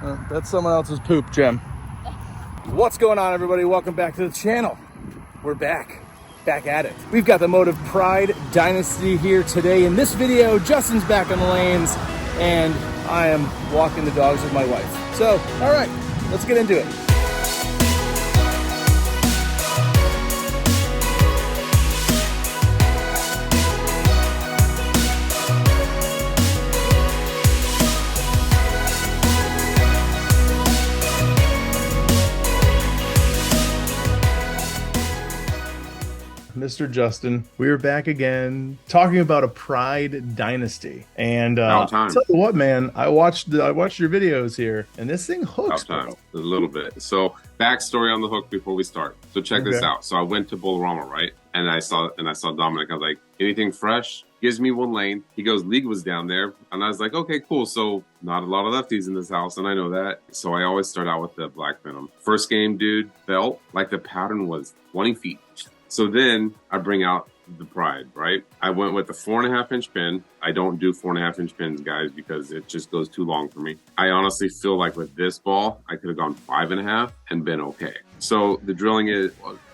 That's someone else's poop, Jim. What's going on, everybody? Welcome back to the channel. We're back at it. We've got the Motiv Pride Dynasty here today. In this video, Justin's back on the lanes, and I am walking the dogs with my wife. So, all right, let's get into it. Mr. Justin, we are back again talking about a Pride Dynasty. And I'll tell you what, man, I watched your videos here, and this thing hooks, bro. A little bit. So backstory on the hook before we start. So check this out. So I went to Bolorama, right? And I saw Dominic. I was like, anything fresh? Gives me one lane. He goes, League was down there. And I was like, okay, cool. So not a lot of lefties in this house, and I know that. So I always start out with the Black Venom. First game, dude, felt like the pattern was 20 feet. So then I bring out the Pride, right? I went with the 4.5-inch pin. I don't do 4.5-inch pins, guys, because it just goes too long for me. I honestly feel like with this ball, I could have gone 5.5 and been okay. So the drilling is,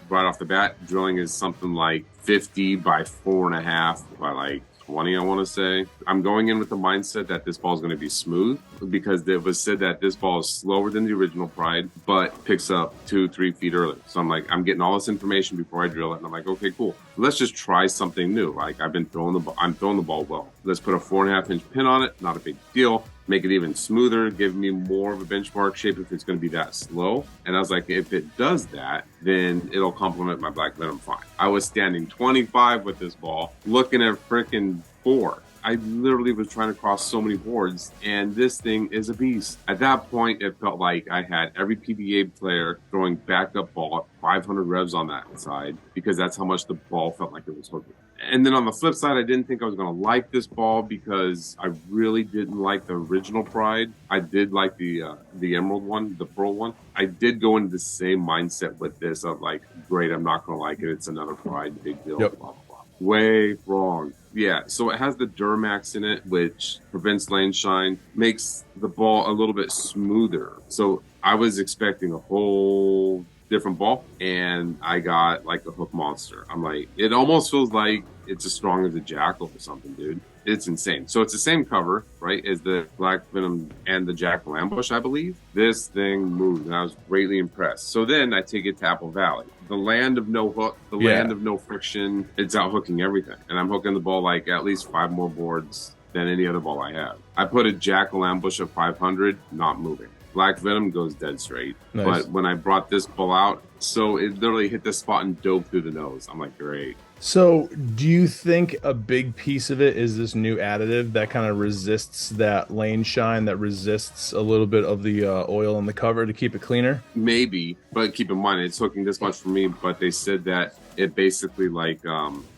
right off the bat, drilling is something like 50 by 4.5 by like 20, I want to say. I'm going in with the mindset that this ball is going to be smooth because it was said that this ball is slower than the original Pride, but picks up 2-3 feet early. So I'm like, I'm getting all this information before I drill it. And I'm like, okay, cool. Let's just try something new. Like I'm throwing the ball well. Let's put a 4.5-inch pin on it. Not a big deal. Make it even smoother, give me more of a benchmark shape if it's going to be that slow. And I was like, if it does that, then it'll complement my Black Venom fine. I was standing 25 with this ball, looking at freaking 4. I literally was trying to cross so many boards, and this thing is a beast. At that point, it felt like I had every PBA player throwing backup ball at 500 revs on that side, because that's how much the ball felt like it was hooking. And then on the flip side, I didn't think I was going to like this ball because I really didn't like the original Pride. I did like the Emerald one, the Pearl one. I did go into the same mindset with this of like, great, I'm not going to like it. It's another Pride, big deal, blah, blah, blah. Way wrong. Yeah, so it has the Duramax in it, which prevents lane shine, makes the ball a little bit smoother. So I was expecting a whole different ball, and I got like a hook monster. I'm like, it almost feels like it's as strong as a Jackal or something, dude. It's insane. So it's the same cover, right, as the Black Venom and the Jackal Ambush, I believe. This thing moved, and I was greatly impressed. So then I take it to Apple Valley, the land of no hook, the land of no friction. It's out hooking everything, and I'm hooking the ball like at least 5 more boards than any other ball I have. I put a Jackal Ambush of 500, not moving. Black Venom goes dead straight. Nice. But when I brought this ball out, so it literally hit the spot and dove through the nose. I'm like, great. So do you think a big piece of it is this new additive that kind of resists that lane shine, that resists a little bit of the oil on the cover to keep it cleaner? Maybe, but keep in mind, it's hooking this much for me, but they said that it basically like,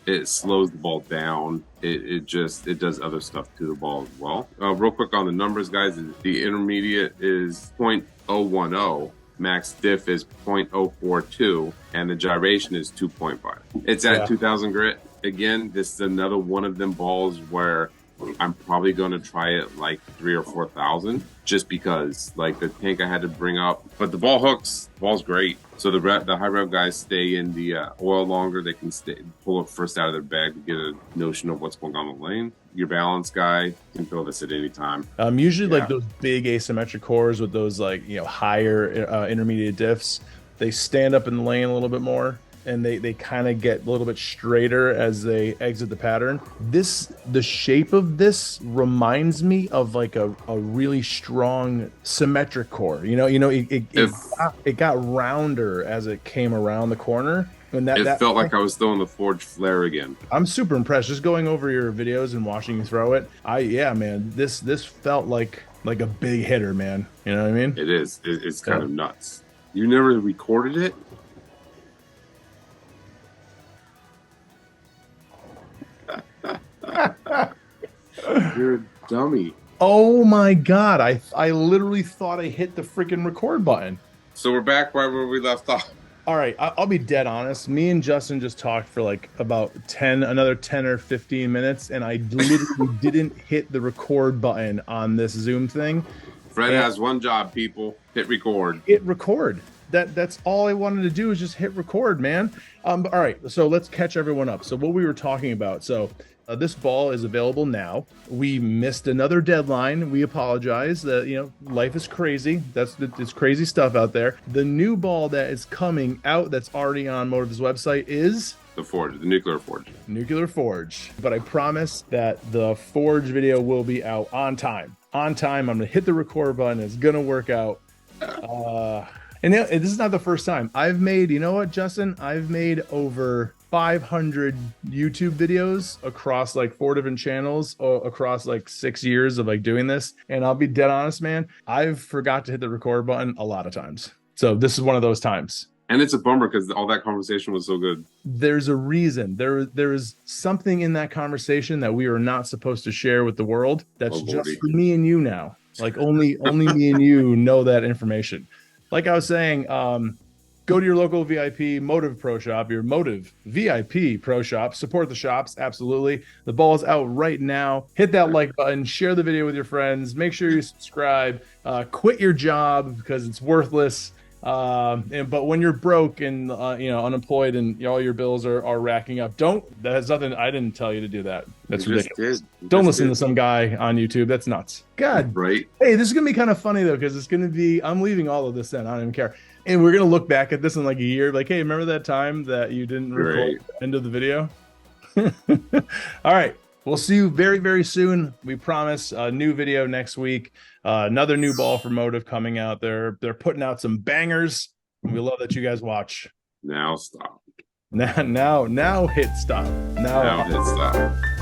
it slows the ball down. It does other stuff to the ball as well. Real quick on the numbers, guys, the intermediate is 0.010. Max diff is 0.042, and the gyration is 2.5. It's at 2,000 grit. Again, this is another one of them balls where I'm probably going to try it like 3,000 or 4,000, just because like the tank I had to bring up. But the ball hooks. The ball's great. So the high rev guys stay in the oil longer. They can pull it first out of their bag to get a notion of what's going on in the lane. Your balance guy can throw this at any time. Usually like those big asymmetric cores with those like, higher intermediate diffs, they stand up in the lane a little bit more, and they kind of get a little bit straighter as they exit the pattern. The shape of this reminds me of like a really strong symmetric core. It got rounder as it came around the corner. And that felt like I was throwing the Forged Flare again. I'm super impressed just going over your videos and watching you throw it. Man, this felt like a big hitter, man. You know what I mean? It is. It's kind of nuts. You never recorded it? You're a dummy. Oh my god, I literally thought I hit the freaking record button. So we're back right where we left off. All right, I'll be dead honest. Me and Justin just talked for like about another 10 or 15 minutes, and I literally didn't hit the record button on this Zoom thing Fred has one job, people. Hit record. Hit record. That's all I wanted to do is just hit record, man. All right, so let's catch everyone up. So what we were talking about. So this ball is available now. We missed another deadline. We apologize. Life is crazy. It's crazy stuff out there. The new ball that is coming out that's already on Motiv's website is the Forge, the Nuclear Forge. Nuclear Forge. But I promise that the Forge video will be out on time. On time. I'm gonna hit the record button. It's gonna work out. And this is not the first time I've made, you know what, Justin? I've made over 500 YouTube videos across like 4 different channels across like 6 years of like doing this. And I'll be dead honest, man, I've forgot to hit the record button a lot of times. So this is one of those times. And it's a bummer because all that conversation was so good. There's a reason. There is something in that conversation that we are not supposed to share with the world. That's just for me and you now. Like only me and you know that information. Like I was saying, go to your local VIP Motiv Pro shop, your Motiv VIP Pro shop. Support the shops, absolutely. The ball is out right now. Hit that like button, share the video with your friends. Make sure you subscribe. Quit your job because it's worthless. But when you're broke and unemployed and all your bills are racking up, that has nothing. I didn't tell you to do that. That's ridiculous. Don't listen to some guy on YouTube. That's nuts. God. Right. Hey, this is gonna be kind of funny though, because it's gonna be. I'm leaving all of this in. I don't even care. And we're gonna look back at this in like a year, like, hey, remember that time that you didn't record the end of the video? All right. We'll see you very, very soon. We promise a new video next week. Another new ball for Motiv coming out. They're putting out some bangers. We love that you guys watch. Now stop. Now hit stop. Now hit stop.